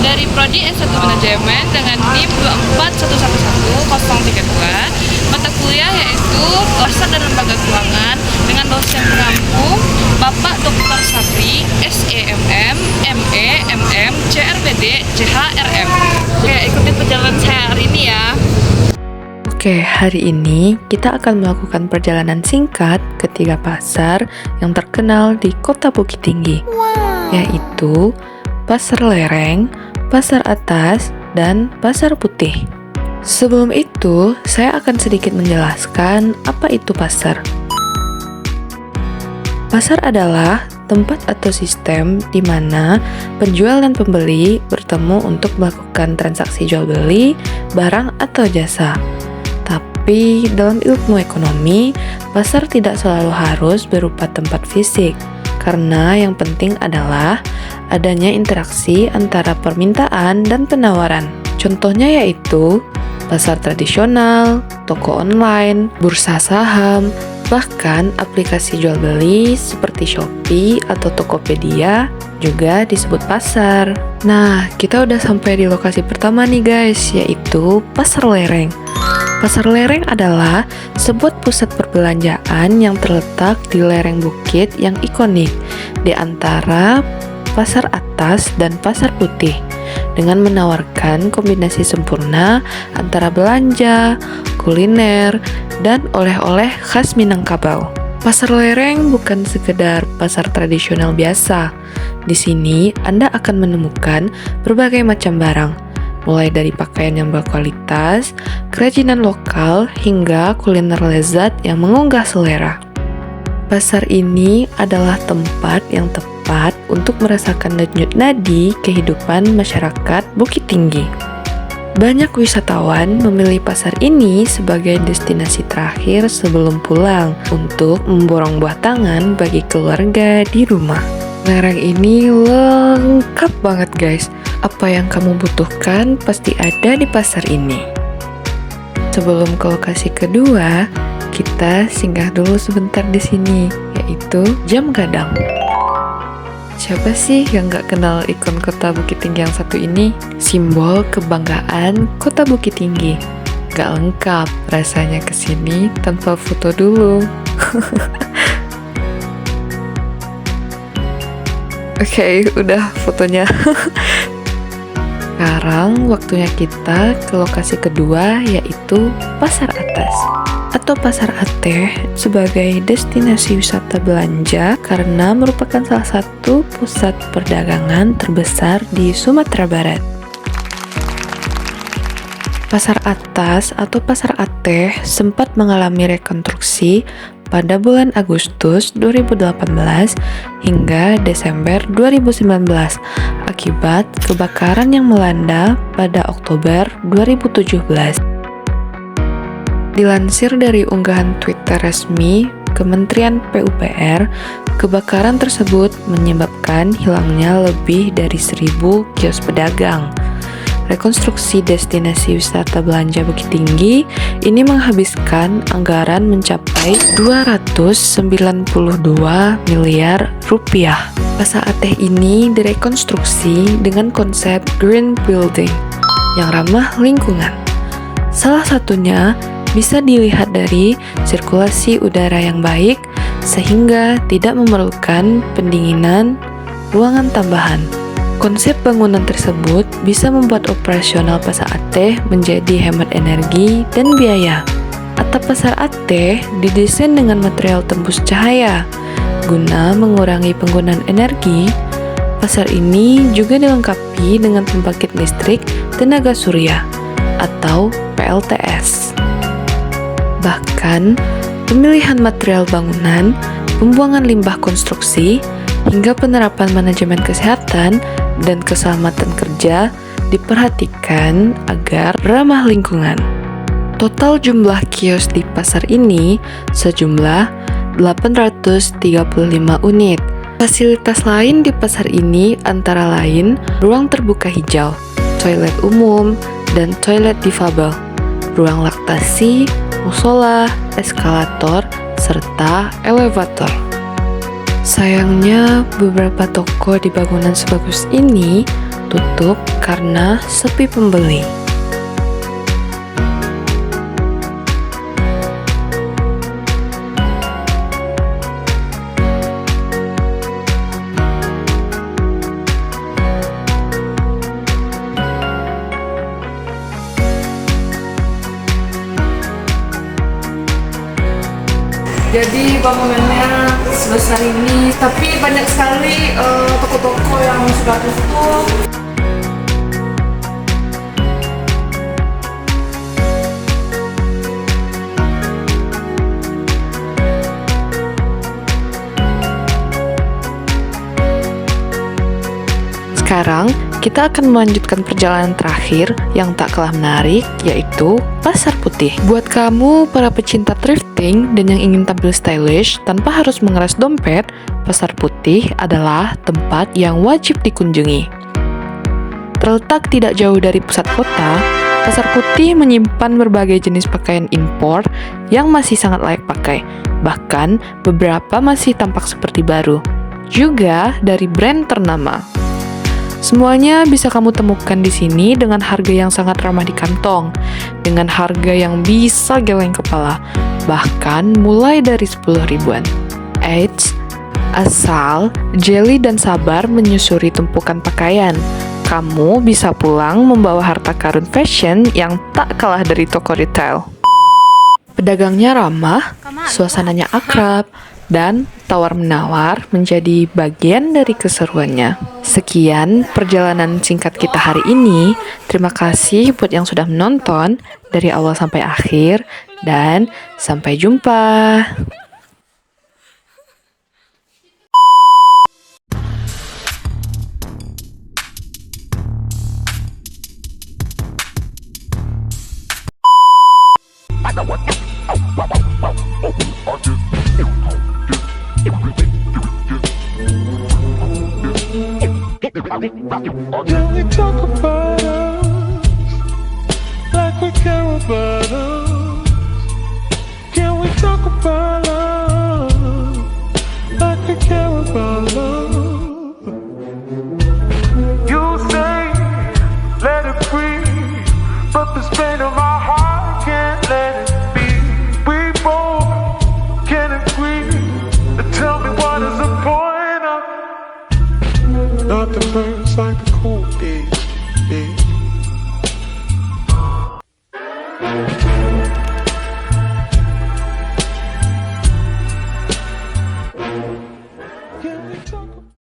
dari Prodi S1 Manajemen dengan NIM 24111-032. Mata kuliah yaitu Pasar dan Lembaga Keuangan dengan dosen pengampu Bapak Dr. Sapri, SEMM, ME, MM, CRBD, CHRM. Oke, ikuti perjalanan saya hari ini ya. Oke, hari ini kita akan melakukan perjalanan singkat ke 3 pasar yang terkenal di Kota Bukit Tinggi, yaitu Pasar Lereng, Pasar Atas, dan Pasar Putih. Sebelum itu, saya akan sedikit menjelaskan apa itu pasar. Pasar adalah tempat atau sistem di mana penjual dan pembeli bertemu untuk melakukan transaksi jual beli barang atau jasa. Tapi dalam ilmu ekonomi, pasar tidak selalu harus berupa tempat fisik, karena yang penting adalah adanya interaksi antara permintaan dan penawaran. Contohnya yaitu pasar tradisional, toko online, bursa saham, bahkan aplikasi jual beli seperti Shopee atau Tokopedia juga disebut pasar. Nah, kita udah sampai di lokasi pertama nih guys, yaitu Pasar Lereng. Pasar Lereng adalah sebuah pusat perbelanjaan yang terletak di lereng bukit yang ikonik di antara Pasar Atas dan Pasar Putih, dengan menawarkan kombinasi sempurna antara belanja, kuliner, dan oleh-oleh khas Minangkabau. Pasar Lereng bukan sekedar pasar tradisional biasa. Di sini Anda akan menemukan berbagai macam barang, mulai dari pakaian yang berkualitas, kerajinan lokal, hingga kuliner lezat yang menggugah selera. Pasar ini adalah tempat yang tepat untuk merasakan denyut nadi kehidupan masyarakat Bukit Tinggi. Banyak wisatawan memilih pasar ini sebagai destinasi terakhir sebelum pulang untuk memborong buah tangan bagi keluarga di rumah. Lereng ini lengkap banget guys. Apa yang kamu butuhkan pasti ada di pasar ini. Sebelum ke lokasi kedua, kita singgah dulu sebentar di sini, yaitu Jam Gadang. Siapa sih yang gak kenal ikon Kota Bukit Tinggi yang satu ini? Simbol kebanggaan Kota Bukit Tinggi. Gak lengkap rasanya kesini tanpa foto dulu. Oke, udah fotonya. Sekarang waktunya kita ke lokasi kedua, yaitu Pasar Atas atau Pasar Ateh sebagai destinasi wisata belanja karena merupakan salah satu pusat perdagangan terbesar di Sumatera Barat. Pasar Atas atau Pasar Ateh sempat mengalami rekonstruksi pada bulan Agustus 2018 hingga Desember 2019 akibat kebakaran yang melanda pada Oktober 2017. Dilansir dari unggahan Twitter resmi Kementerian PUPR, kebakaran tersebut menyebabkan hilangnya lebih dari 1.000 kios pedagang. Rekonstruksi destinasi wisata belanja Bukit Tinggi ini menghabiskan anggaran mencapai 292 miliar rupiah. Pasar Ateh ini direkonstruksi dengan konsep green building yang ramah lingkungan. Salah satunya bisa dilihat dari sirkulasi udara yang baik sehingga tidak memerlukan pendinginan ruangan tambahan. Konsep bangunan tersebut bisa membuat operasional Pasar Ateh menjadi hemat energi dan biaya. Atap Pasar Ateh didesain dengan material tembus cahaya. Guna mengurangi penggunaan energi, pasar ini juga dilengkapi dengan pembangkit listrik tenaga surya atau PLTS. Bahkan, pemilihan material bangunan, pembuangan limbah konstruksi, hingga penerapan manajemen kesehatan dan keselamatan kerja diperhatikan agar ramah lingkungan. Total jumlah kios di pasar ini sejumlah 835 unit. Fasilitas lain di pasar ini antara lain ruang terbuka hijau, toilet umum, dan toilet difabel, ruang laktasi, musola, eskalator, serta elevator. Sayangnya, beberapa toko di bangunan sebagus ini tutup karena sepi pembeli. Jadi bangunannya sebesar ini, tapi banyak sekali toko-toko yang sudah tutup. Sekarang, kita akan melanjutkan perjalanan terakhir yang tak kalah menarik, yaitu Pasar Putih. Buat kamu, para pecinta thrifting dan yang ingin tampil stylish tanpa harus mengeras dompet, Pasar Putih adalah tempat yang wajib dikunjungi. Terletak tidak jauh dari pusat kota, Pasar Putih menyimpan berbagai jenis pakaian impor yang masih sangat layak pakai. Bahkan, beberapa masih tampak seperti baru. Juga dari brand ternama. Semuanya bisa kamu temukan di sini dengan harga yang sangat ramah di kantong, dengan harga yang bisa geleng kepala, bahkan mulai dari 10 ribuan. Eits, asal jeli dan sabar menyusuri tumpukan pakaian, kamu bisa pulang membawa harta karun fashion yang tak kalah dari toko retail. Pedagangnya ramah, suasananya akrab, dan tawar-menawar menjadi bagian dari keseruannya. Sekian perjalanan singkat kita hari ini. Terima kasih buat yang sudah menonton dari awal sampai akhir, dan sampai jumpa. Can we talk about us like we care about us? Can we talk about us like we care about us? You say let it breathe, but this pain in my heart can't let it be. We both can agree. Tell me what is the point of not the birds like the cool days.